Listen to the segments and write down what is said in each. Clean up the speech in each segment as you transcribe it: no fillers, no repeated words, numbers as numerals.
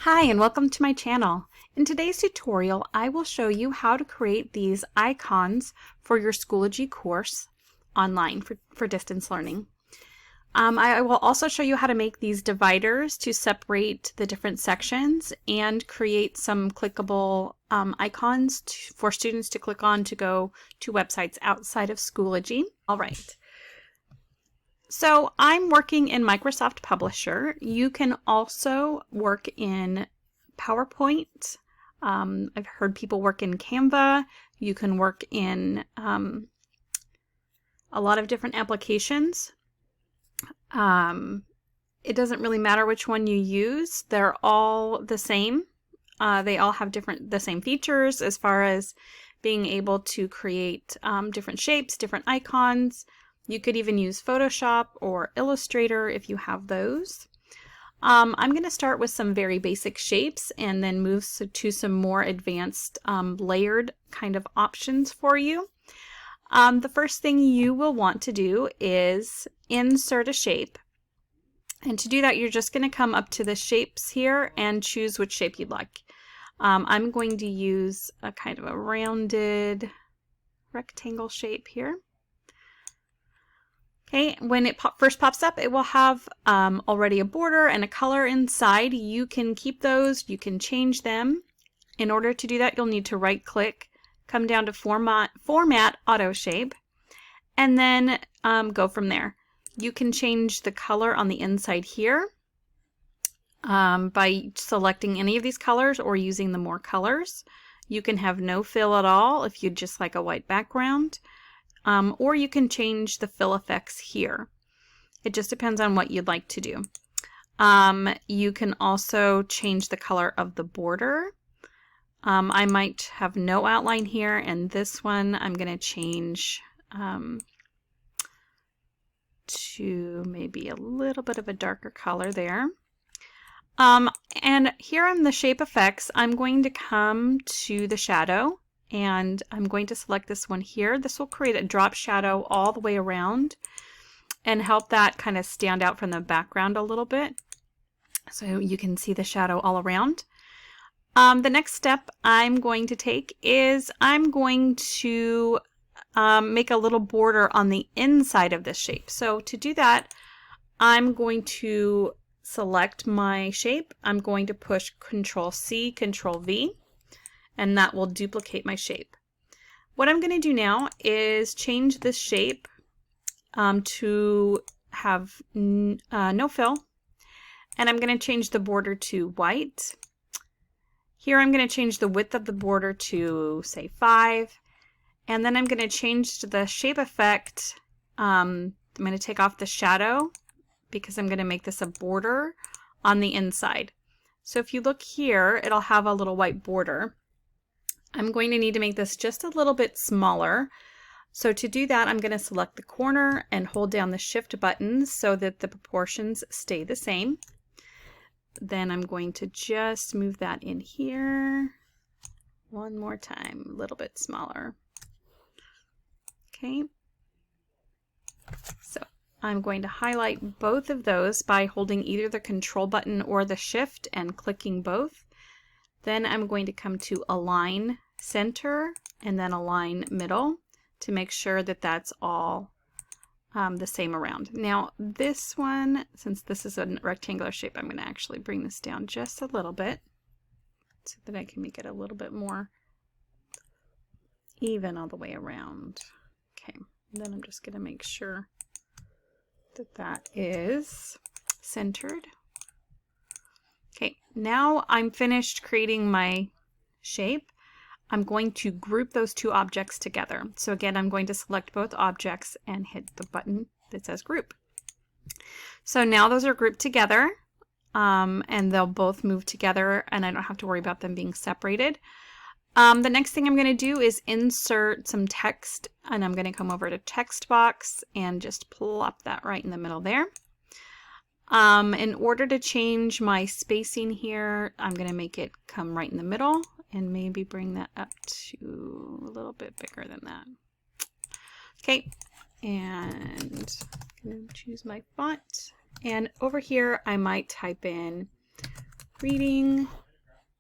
Hi and welcome to my channel. In today's tutorial, I will show you how to create these icons for your Schoology course online for distance learning. I will also show you how to make these dividers to separate the different sections and create some clickable icons for students to click on to go to websites outside of Schoology. All right. So I'm working in Microsoft Publisher. You can also work in PowerPoint. I've heard people work in Canva. You can work in a lot of different applications. It doesn't really matter which one you use. They're all the same. They all have the same features as far as being able to create different shapes, different icons. You could even use Photoshop or Illustrator if you have those. I'm going to start with some very basic shapes and then move to some more advanced layered kind of options for you. The first thing you will want to do is insert a shape. And to do that, you're just going to come up to the shapes here and choose which shape you'd like. I'm going to use a kind of a rounded rectangle shape here. Okay, when it first pops up, it will have already a border and a color inside. You can keep those, you can change them. In order to do that, you'll need to right click, come down to Format Auto Shape, and then go from there. You can change the color on the inside here by selecting any of these colors or using the more colors. You can have no fill at all if you'd just like a white background. Or you can change the fill effects here. It just depends on what you'd like to do. You can also change the color of the border. I might have no outline here, and this one I'm going to change to maybe a little bit of a darker color there. And here on the shape effects, I'm going to come to the shadow. And I'm going to select this one here. This will create a drop shadow all the way around and help that kind of stand out from the background a little bit. So you can see the shadow all around. The next step I'm going to take is I'm going to make a little border on the inside of this shape. So to do that, I'm going to select my shape. I'm going to push Control-C, Control-V. And that will duplicate my shape. What I'm going to do now is change this shape to have no fill, and I'm going to change the border to white. Here I'm going to change the width of the border to say 5, and then I'm going to change the shape effect. I'm going to take off the shadow because I'm going to make this a border on the inside. So if you look here, it'll have a little white border. I'm going to need to make this just a little bit smaller. So to do that, I'm going to select the corner and hold down the Shift button so that the proportions stay the same. Then I'm going to just move that in here one more time, a little bit smaller. Okay. So I'm going to highlight both of those by holding either the Control button or the Shift and clicking both. Then I'm going to come to Align Center and then Align Middle to make sure that that's all the same around. Now this one, since this is a rectangular shape, I'm going to actually bring this down just a little bit so that I can make it a little bit more even all the way around. Okay, and then I'm just going to make sure that that is centered. Okay, now I'm finished creating my shape. I'm going to group those two objects together. So again, I'm going to select both objects and hit the button that says group. So now those are grouped together and they'll both move together and I don't have to worry about them being separated. The next thing I'm going to do is insert some text, and I'm going to come over to text box and just plop that right in the middle there. In order to change my spacing here, I'm going to make it come right in the middle and maybe bring that up to a little bit bigger than that. Okay, and I'm going to choose my font. And over here, I might type in reading,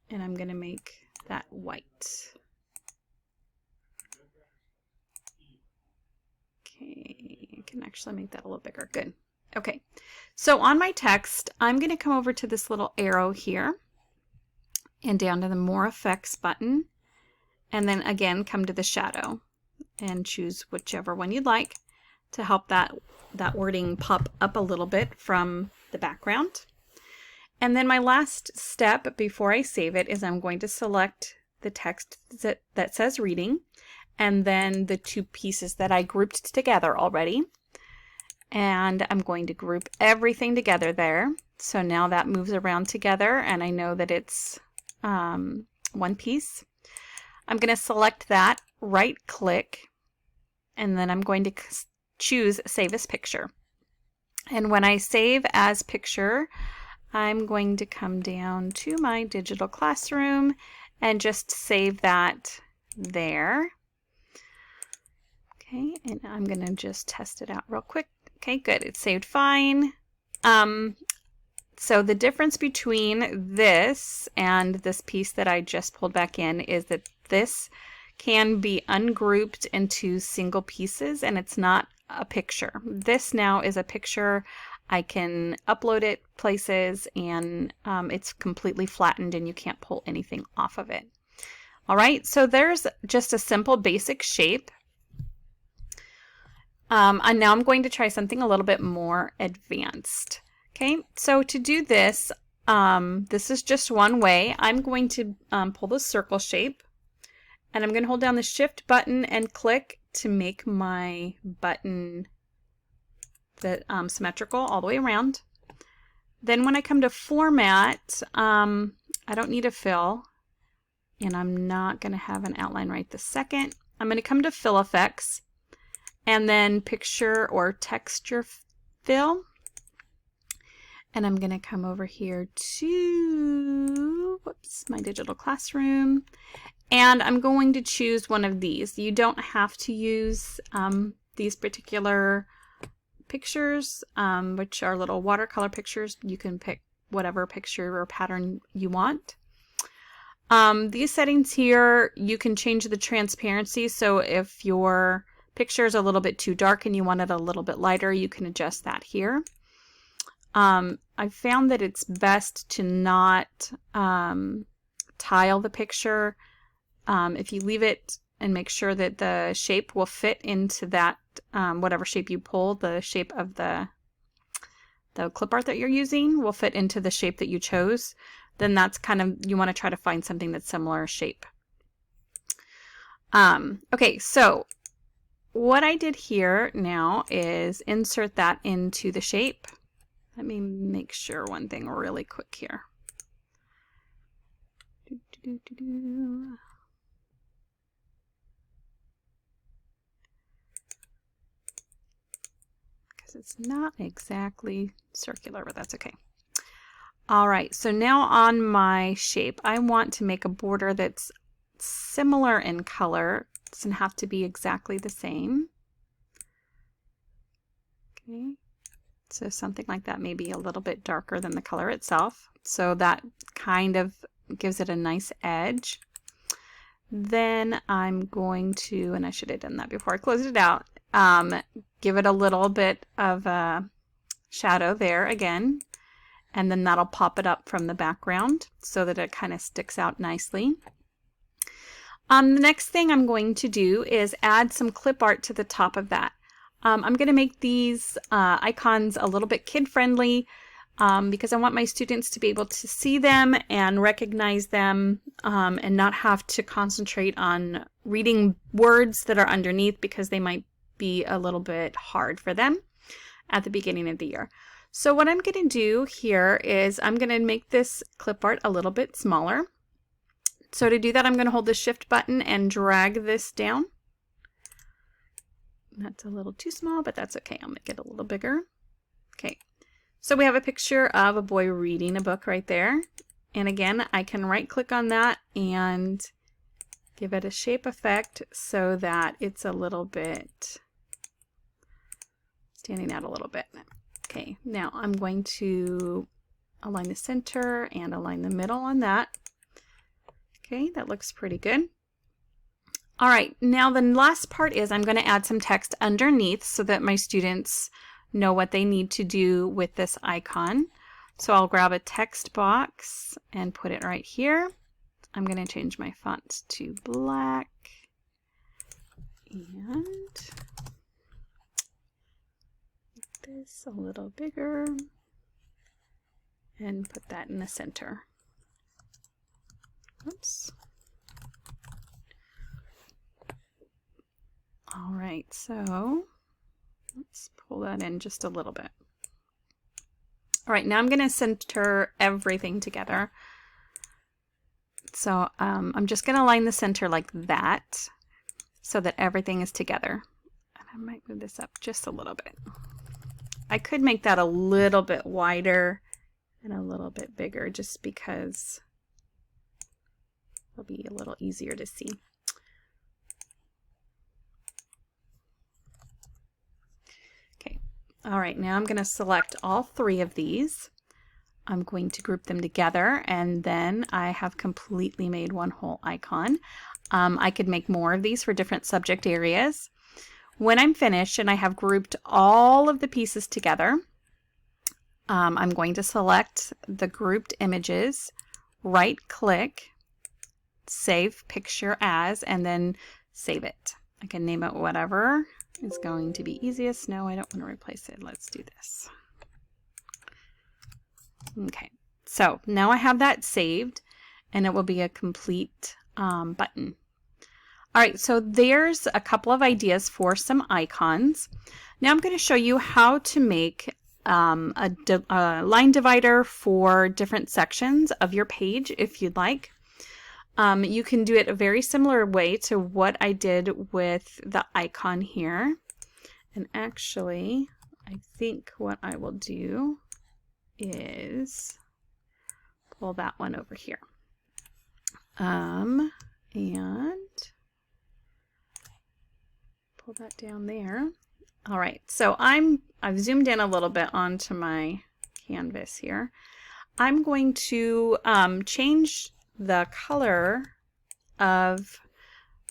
and I'm going to make that white. Okay, I can actually make that a little bigger. Good. Okay, so on my text, I'm going to come over to this little arrow here and down to the More Effects button, and then again come to the shadow and choose whichever one you'd like to help that wording pop up a little bit from the background. And then my last step before I save it is I'm going to select the text that says reading, and then the two pieces that I grouped together already. And I'm going to group everything together there. So now that moves around together and I know that it's one piece. I'm going to select that, right click, and then I'm going to choose Save as Picture. And when I save as picture, I'm going to come down to my digital classroom and just save that there. Okay, and I'm going to just test it out real quick. Okay, good. It's saved fine. So the difference between this and this piece that I just pulled back in is that this can be ungrouped into single pieces and it's not a picture. This now is a picture. I can upload it places and it's completely flattened and you can't pull anything off of it. All right, so there's just a simple basic shape. And now I'm going to try something a little bit more advanced. Okay, so to do this, this is just one way. I'm going to pull the circle shape, and I'm going to hold down the Shift button and click to make my button symmetrical all the way around. Then when I come to Format, I don't need a fill, and I'm not going to have an outline right this second. I'm going to come to Fill Effects, and then Picture or Texture Fill. And I'm going to come over here to, whoops, my digital classroom. And I'm going to choose one of these. You don't have to use these particular pictures, which are little watercolor pictures. You can pick whatever picture or pattern you want. These settings here, you can change the transparency. So if your picture is a little bit too dark and you want it a little bit lighter, you can adjust that here. I found that it's best to not tile the picture. If you leave it and make sure that the shape will fit into that, whatever shape you pull, the shape of the clip art that you're using will fit into the shape that you chose, then that's kind of, you want to try to find something that's similar shape. Okay, so what I did here now is insert that into the shape. Let me make sure one thing really quick here. Because it's not exactly circular, but that's okay. All right, so now on my shape, I want to make a border that's similar in color. It doesn't have to be exactly the same. Okay. So something like that, maybe a little bit darker than the color itself. So that kind of gives it a nice edge. Then I'm going to, and I should have done that before I closed it out, give it a little bit of a shadow there again. And then that'll pop it up from the background so that it kind of sticks out nicely. The next thing I'm going to do is add some clip art to the top of that. I'm going to make these icons a little bit kid-friendly because I want my students to be able to see them and recognize them and not have to concentrate on reading words that are underneath because they might be a little bit hard for them at the beginning of the year. So what I'm going to do here is I'm going to make this clip art a little bit smaller. So to do that, I'm going to hold the Shift button and drag this down. That's a little too small, but that's okay. I'll make it a little bigger. Okay, so we have a picture of a boy reading a book right there. And again, I can right click on that and give it a shape effect so that it's a little bit standing out a little bit. Okay, now I'm going to align the center and align the middle on that. Okay, that looks pretty good. All right, now the last part is I'm going to add some text underneath so that my students know what they need to do with this icon. So I'll grab a text box and put it right here. I'm going to change my font to black and make this a little bigger and put that in the center. Oops. All right, so let's pull that in just a little bit. All right, now I'm going to center everything together. So I'm just going to line the center like that so that everything is together. And I might move this up just a little bit. I could make that a little bit wider and a little bit bigger just because it'll be a little easier to see. Okay, all right, now I'm going to select all three of these. I'm going to group them together, and then I have completely made one whole icon. I could make more of these for different subject areas. When I'm finished and I have grouped all of the pieces together, I'm going to select the grouped images, right-click, save picture as, and then save it. I can name it whatever is going to be easiest. No, I don't want to replace it. Let's do this. Okay, so now I have that saved, and it will be a complete button. All right, so there's a couple of ideas for some icons. Now I'm going to show you how to make a line divider for different sections of your page if you'd like. You can do it a very similar way to what I did with the icon here. And actually, I think what I will do is pull that one over here. And pull that down there. All right, so I've zoomed in a little bit onto my canvas here. I'm going to change the color of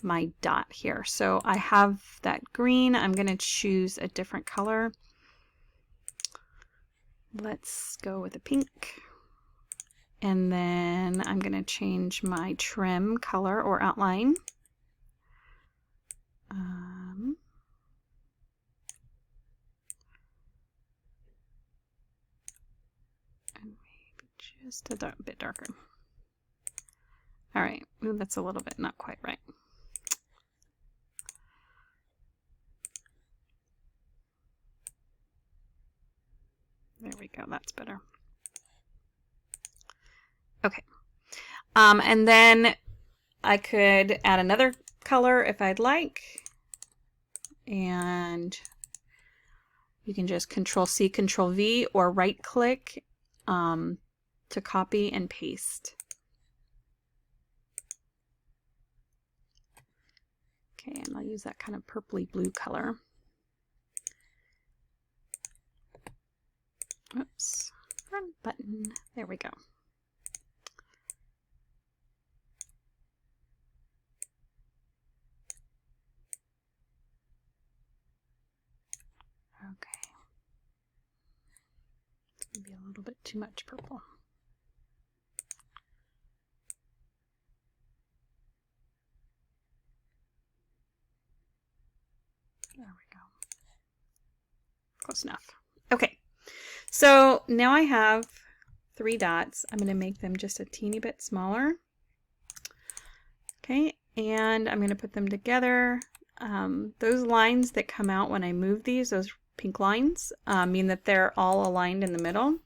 my dot here. So I have that green. I'm going to choose a different color. Let's go with a pink. And then I'm going to change my trim color or outline. And maybe just a bit darker. All right, ooh, that's a little bit not quite right. There we go, that's better. Okay, and then I could add another color if I'd like, and you can just Control-C, Control-V, or right-click to copy and paste. Okay, and I'll use that kind of purpley blue color. Oops, front button, there we go. Okay, it's going to be a little bit too much purple. There we go. Close enough. Okay, so now I have 3 dots. I'm going to make them just a teeny bit smaller. Okay, and I'm going to put them together. Those lines that come out when I move these, those pink lines, mean that they're all aligned in the middle.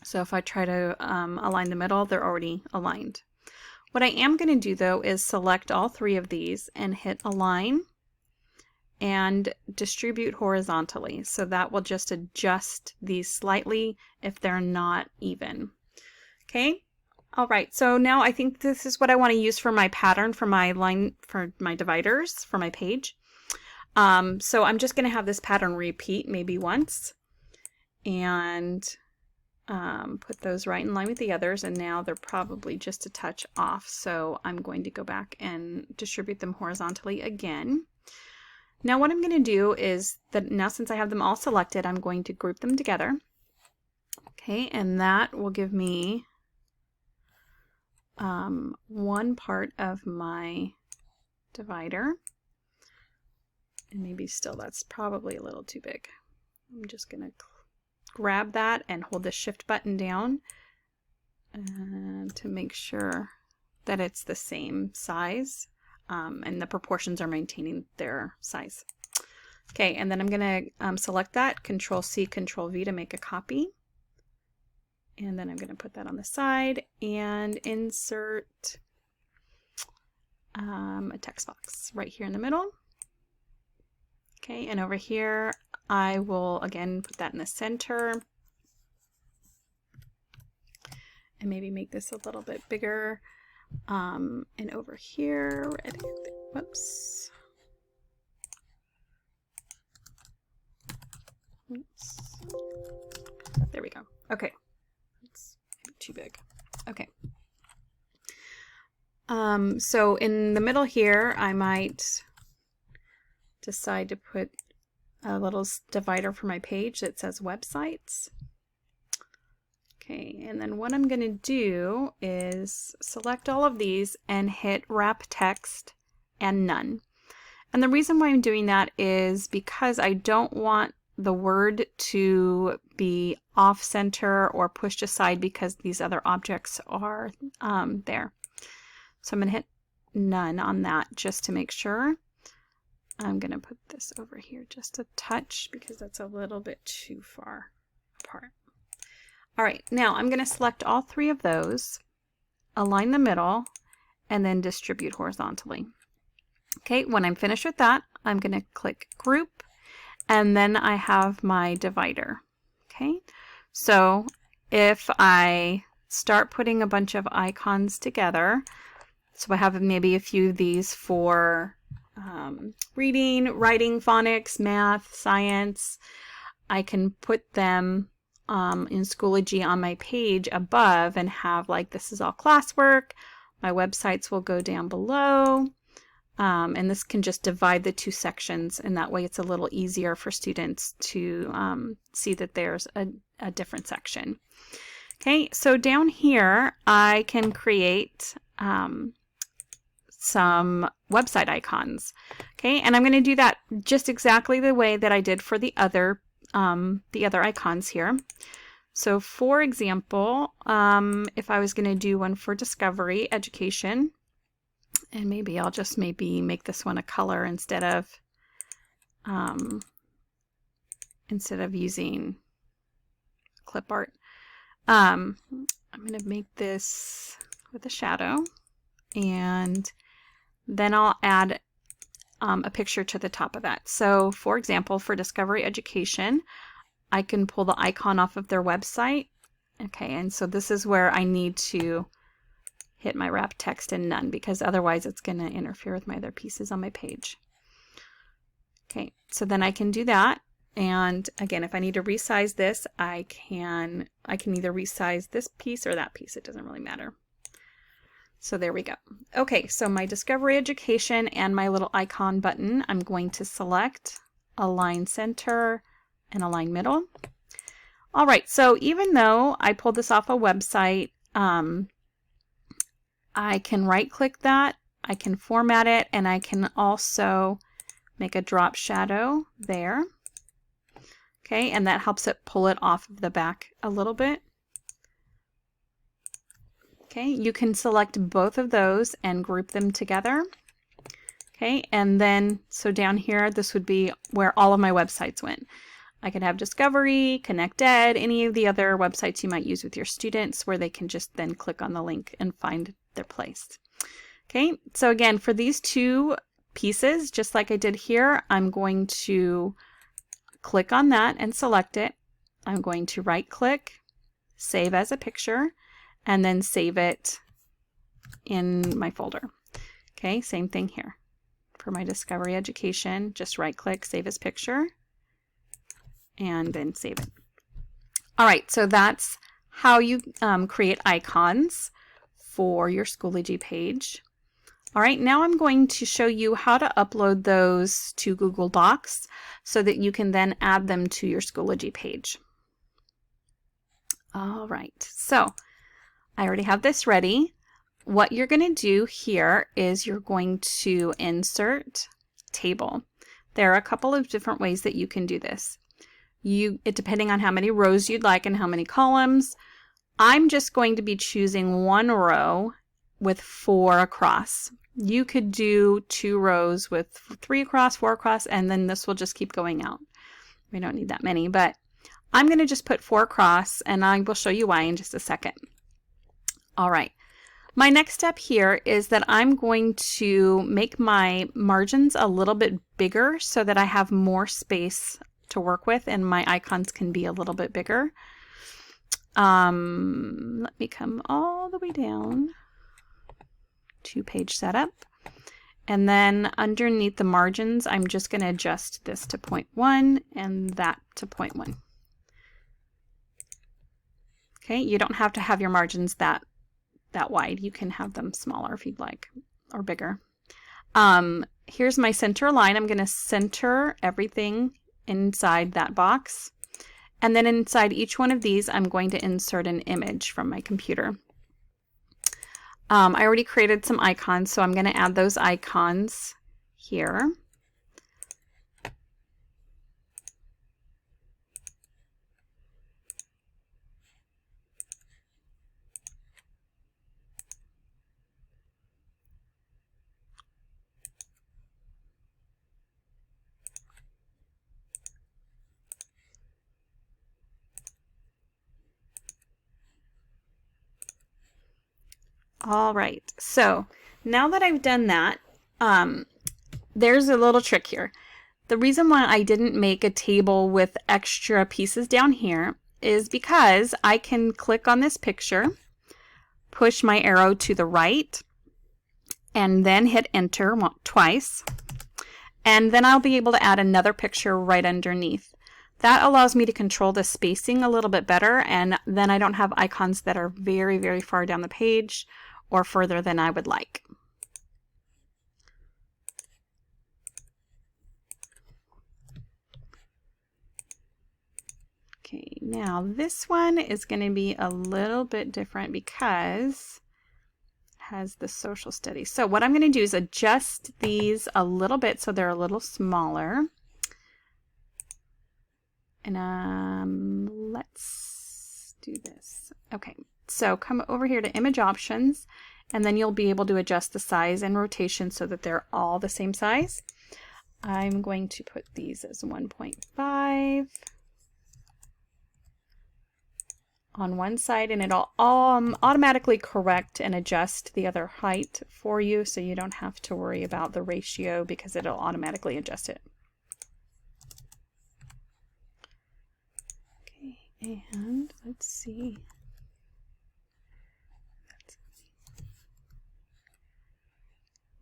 So if I try to align the middle, they're already aligned. What I am going to do though is select all 3 of these and hit Align and distribute horizontally. So that will just adjust these slightly if they're not even. Okay. All right. So now I think this is what I want to use for my pattern for my line, for my dividers, for my page. So I'm just going to have this pattern repeat maybe once. And put those right in line with the others, and now they're probably just a touch off. So I'm going to go back and distribute them horizontally again. Now what I'm going to do is that now since I have them all selected, I'm going to group them together. Okay, and that will give me one part of my divider. And maybe still that's probably a little too big. I'm just going to grab that and hold the shift button down to make sure that it's the same size and the proportions are maintaining their size. Okay, and then I'm going to select that, Control C, Control V to make a copy. And then I'm going to put that on the side and insert a text box right here in the middle. Okay, and over here I will again put that in the center and maybe make this a little bit bigger. And over here, whoops. Oops. There we go. Okay, it's maybe too big. Okay. So in the middle here, I might decide to put a little divider for my page that says websites. Okay, and then what I'm going to do is select all of these and hit wrap text and none. And the reason why I'm doing that is because I don't want the word to be off center or pushed aside because these other objects are there. So I'm going to hit none on that just to make sure. I'm going to put this over here just a touch because that's a little bit too far apart. All right, now I'm going to select all three of those, align the middle, and then distribute horizontally. Okay, when I'm finished with that, I'm going to click Group, and then I have my divider. Okay, so if I start putting a bunch of icons together, so I have maybe a few of these for reading, writing, phonics, math, science. I can put them in Schoology on my page above and have like this is all classwork. My websites will go down below. And this can just divide the two sections, and that way it's a little easier for students to see that there's a different section. Okay, so down here I can create some website icons. Okay, and I'm going to do that just exactly the way that I did for the other icons here. So for example, if I was going to do one for discovery education, and maybe I'll just make this one a color instead of using clip art. I'm going to make this with a shadow, and then I'll add a picture to the top of that. So for example, for Discovery Education, I can pull the icon off of their website. Okay, and so this is where I need to hit my wrap text and none, because otherwise it's going to interfere with my other pieces on my page. Okay, so then I can do that. And again, if I need to resize this, I can either resize this piece or that piece. It doesn't really matter. So there we go. Okay, so my Discovery Education and my little icon button, I'm going to select Align Center and Align Middle. All right, so even though I pulled this off a website, I can right-click that, I can format it, and I can also make a drop shadow there. Okay, and that helps it pull it off of the back a little bit. Okay, you can select both of those and group them together. Okay, and then so down here, this would be where all of my websites went. I could have Discovery, Connect Ed, any of the other websites you might use with your students where they can just then click on the link and find their place. Okay, so again, for these two pieces, just like I did here, I'm going to click on that and select it. I'm going to right click, save as a picture, and then save it in my folder. Okay, same thing here. For my Discovery Education, just right click, save as picture, and then save it. All right, so that's how you create icons for your Schoology page. All right, now I'm going to show you how to upload those to Google Docs so that you can then add them to your Schoology page. All right, so I already have this ready. What you're going to do here is you're going to insert table. There are a couple of different ways that you can do this. Depending on how many rows you'd like and how many columns. I'm just going to be choosing one row with 4 across. You could do 2 rows with 3 across, 4 across, and then this will just keep going out. We don't need that many, but I'm going to just put 4 across, and I will show you why in just a second. All right. My next step here is that I'm going to make my margins a little bit bigger so that I have more space to work with and my icons can be a little bit bigger. Let me come all the way down to page setup. And then underneath the margins, I'm just going to adjust this to 0.1 and that to 0.1. Okay, you don't have to have your margins that wide. You can have them smaller if you'd like, or bigger. Here's my center line. I'm going to center everything inside that box. And then inside each one of these, I'm going to insert an image from my computer. I already created some icons, so I'm going to add those icons here. All right, so now that I've done that, there's a little trick here. The reason why I didn't make a table with extra pieces down here is because I can click on this picture, push my arrow to the right, and then hit enter twice, and then I'll be able to add another picture right underneath. That allows me to control the spacing a little bit better, and then I don't have icons that are very, very far down the page or further than I would like. Okay, now this one is going to be a little bit different because it has the social studies. So what I'm going to do is adjust these a little bit so they're a little smaller. And let's do this. Okay, so come over here to image options, and then you'll be able to adjust the size and rotation so that they're all the same size. I'm going to put these as 1.5 on one side, and it'll automatically correct and adjust the other height for you, so you don't have to worry about the ratio because it'll automatically adjust it. And let's see.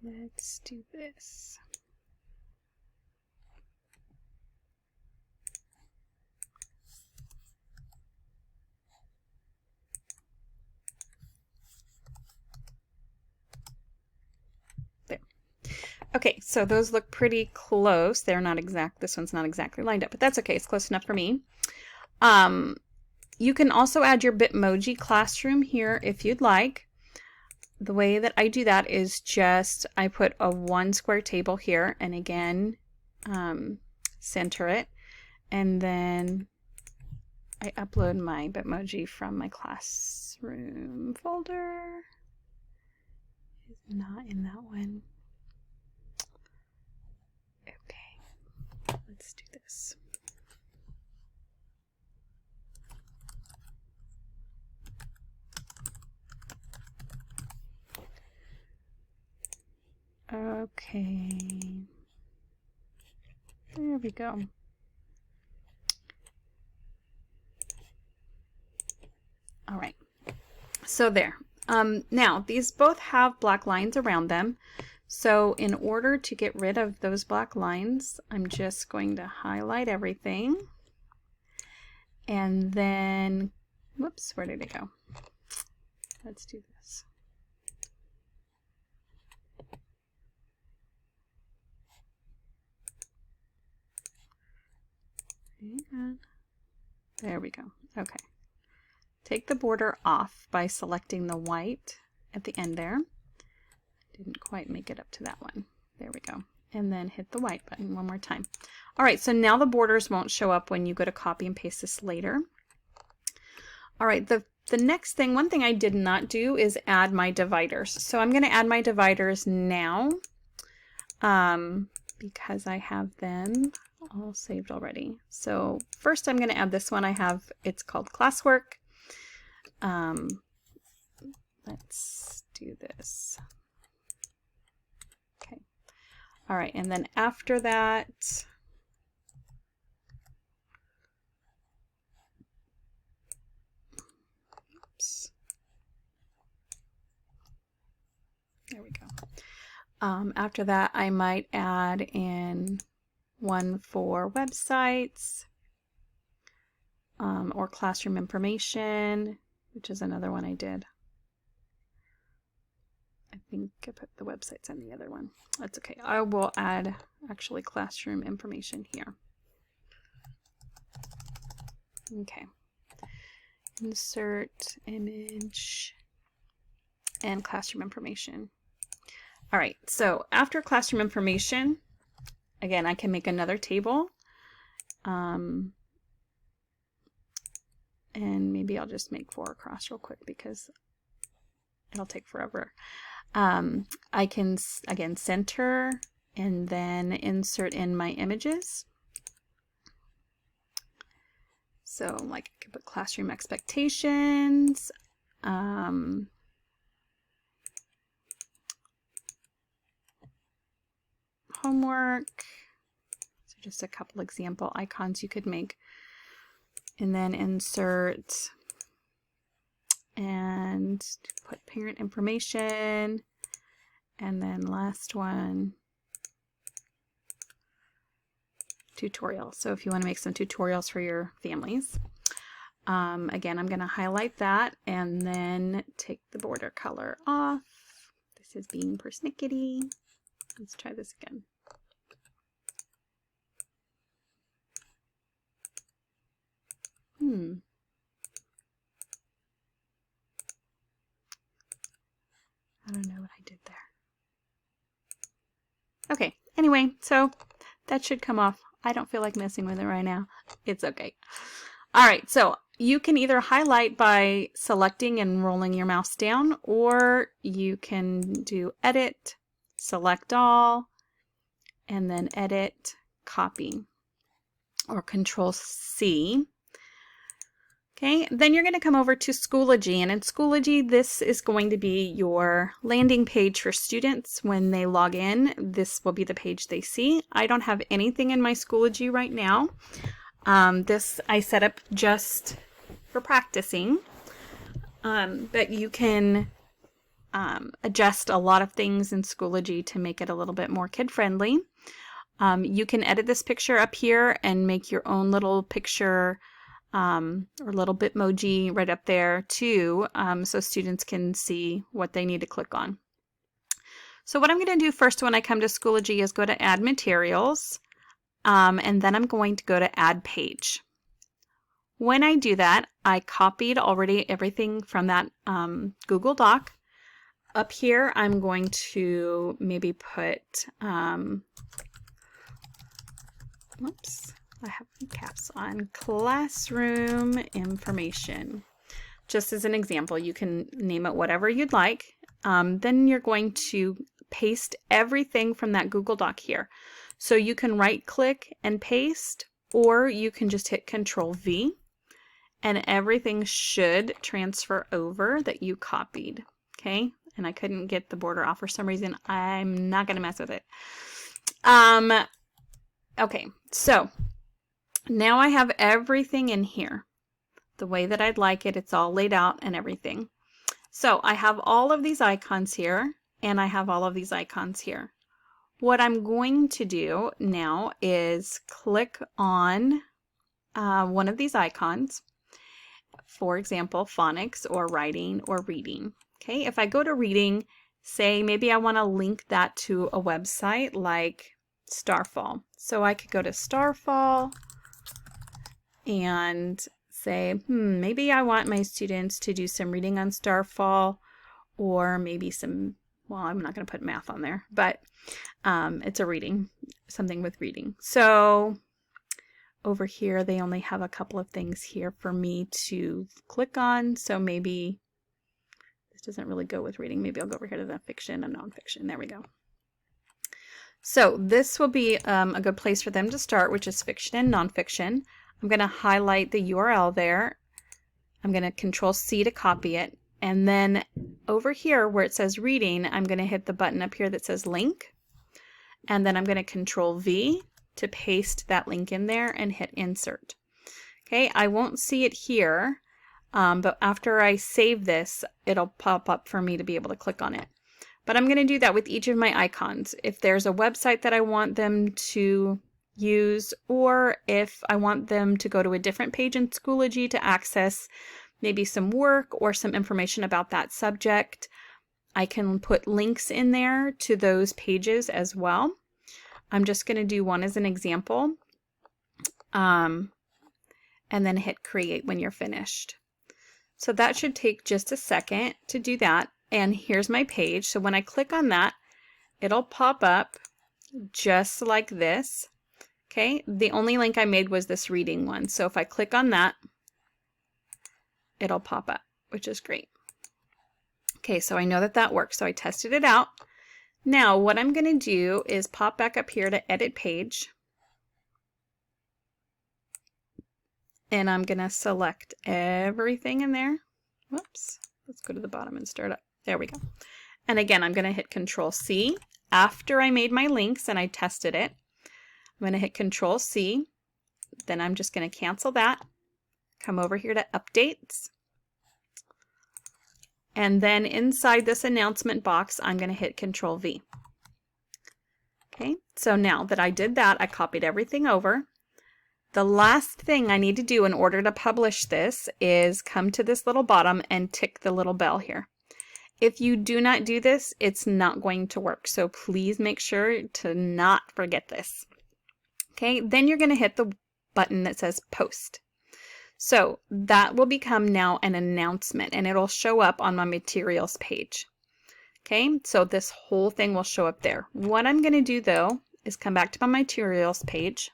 Let's do this. There. Okay, so those look pretty close. They're not exact. This one's not exactly lined up, but that's okay. It's close enough for me. You can also add your Bitmoji classroom here if you'd like. The way that I do that is just I put a 1 square table here, and again center it, and then I upload my Bitmoji from my classroom folder. It's not in that one. Okay, let's do this. Okay, there we go. All right, so there. Now, these both have black lines around them. So in order to get rid of those black lines, I'm just going to highlight everything and then Whoops, where did it go? Let's do this. And there we go. Okay. Take the border off by selecting the white at the end there. Didn't quite make it up to that one. There we go. And then hit the white button one more time. All right, so now the borders won't show up when you go to copy and paste this later. All right, the next thing, one thing I did not do is add my dividers. So I'm going to add my dividers now because I have them all saved already. So first I'm going to add this one. It's called classwork. Let's do this. Okay. All right, and then after that, oops. There we go. After that, I might add in one for websites or classroom information, which is another one I did. I think I put the websites on the other one. That's okay. I will add actually classroom information here. Okay. Insert image and classroom information. All right, so after classroom information, again, I can make another table. And maybe I'll just make 4 across real quick because it'll take forever. I can, again, center and then insert in my images. So like I could put classroom expectations, homework, so just a couple example icons you could make, and then insert and put parent information, and then last one, tutorial. So if you want to make some tutorials for your families. Again, I'm going to highlight that and then take the border color off. This is being persnickety. Let's try this again. I don't know what I did there. Okay, anyway, so that should come off. I don't feel like messing with it right now. It's okay. All right, so you can either highlight by selecting and rolling your mouse down, or you can do edit, select all, and then edit, copy, or Control C. Okay, then you're going to come over to Schoology, and in Schoology, this is going to be your landing page for students. When they log in, this will be the page they see. I don't have anything in my Schoology right now. This I set up just for practicing, but you can adjust a lot of things in Schoology to make it a little bit more kid-friendly. You can edit this picture up here and make your own little picture or little Bitmoji right up there too, so students can see what they need to click on. So what I'm going to do first when I come to Schoology is go to Add Materials, and then I'm going to go to Add Page. When I do that, I copied already everything from that Google Doc. Up here, I'm going to maybe put, whoops. I have caps on, classroom information. Just as an example, you can name it whatever you'd like. Then you're going to paste everything from that Google Doc here. So you can right click and paste, or you can just hit Control V, and everything should transfer over that you copied. Okay, and I couldn't get the border off for some reason. I'm not going to mess with it. Okay, so now I have everything in here the way that I'd like it. It's all laid out and everything. So I have all of these icons here, and I have all of these icons here. What I'm going to do now is click on one of these icons. for example, phonics or writing or reading. Okay, if I go to reading, say maybe I want to link that to a website like Starfall. So I could go to Starfall and say, maybe I want my students to do some reading on Starfall, or maybe some, well, I'm not going to put math on there, but it's a reading, something with reading. So over here, they only have a couple of things here for me to click on. So maybe this doesn't really go with reading. Maybe I'll go over here to the fiction and nonfiction. There we go. So this will be a good place for them to start, which is fiction and nonfiction. I'm going to highlight the URL there. I'm going to Control-C to copy it. And then over here where it says reading, I'm going to hit the button up here that says link. And then I'm going to Control-V to paste that link in there and hit insert. Okay, I won't see it here, but after I save this, it'll pop up for me to be able to click on it. But I'm going to do that with each of my icons. If there's a website that I want them to use, or if I want them to go to a different page in Schoology to access maybe some work or some information about that subject, I can put links in there to those pages as well. I'm just going to do one as an example, and then hit create when you're finished. So that should take just a second to do that. And here's my page. So when I click on that, it'll pop up just like this. Okay, the only link I made was this reading one. So if I click on that, it'll pop up, which is great. Okay, so I know that that works. So I tested it out. Now what I'm going to do is pop back up here to edit page. And I'm going to select everything in there. Whoops, let's go to the bottom and start up. There we go. And again, I'm going to hit Control-C after I made my links and I tested it. I'm going to hit Control-C, then I'm just going to cancel that, come over here to Updates, and then inside this announcement box, I'm going to hit Control-V. Okay, so now that I did that, I copied everything over. The last thing I need to do in order to publish this is come to this little bottom and tick the little bell here. If you do not do this, it's not going to work, so please make sure to not forget this. Okay, then you're going to hit the button that says post. So that will become now an announcement and it'll show up on my materials page. Okay, so this whole thing will show up there. What I'm going to do though is come back to my materials page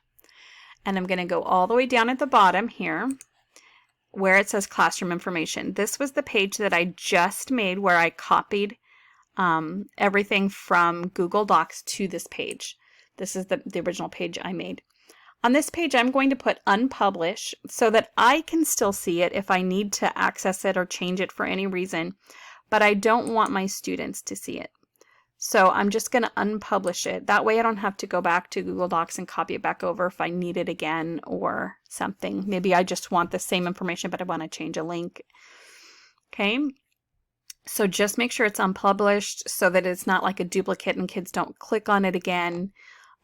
and I'm going to go all the way down at the bottom here where it says classroom information. This was the page that I just made where I copied everything from Google Docs to this page. This is the original page I made. On this page, I'm going to put unpublish so that I can still see it if I need to access it or change it for any reason, but I don't want my students to see it. So I'm just going to unpublish it. That way I don't have to go back to Google Docs and copy it back over if I need it again or something. Maybe I just want the same information, but I want to change a link. Okay. So just make sure it's unpublished so that it's not like a duplicate and kids don't click on it again.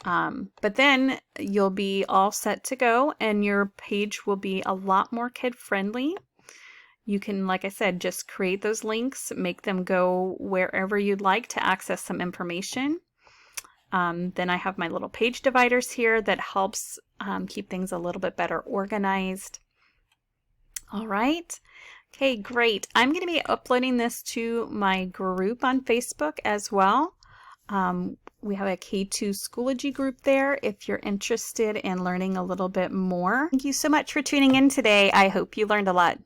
But then you'll be all set to go and your page will be a lot more kid friendly. You can, like I said, just create those links, make them go wherever you'd like to access some information. Then I have my little page dividers here that helps keep things a little bit better organized. All right. Okay, great. I'm going to be uploading this to my group on Facebook as well. We have a K2 Schoology group there if you're interested in learning a little bit more. Thank you so much for tuning in today. I hope you learned a lot.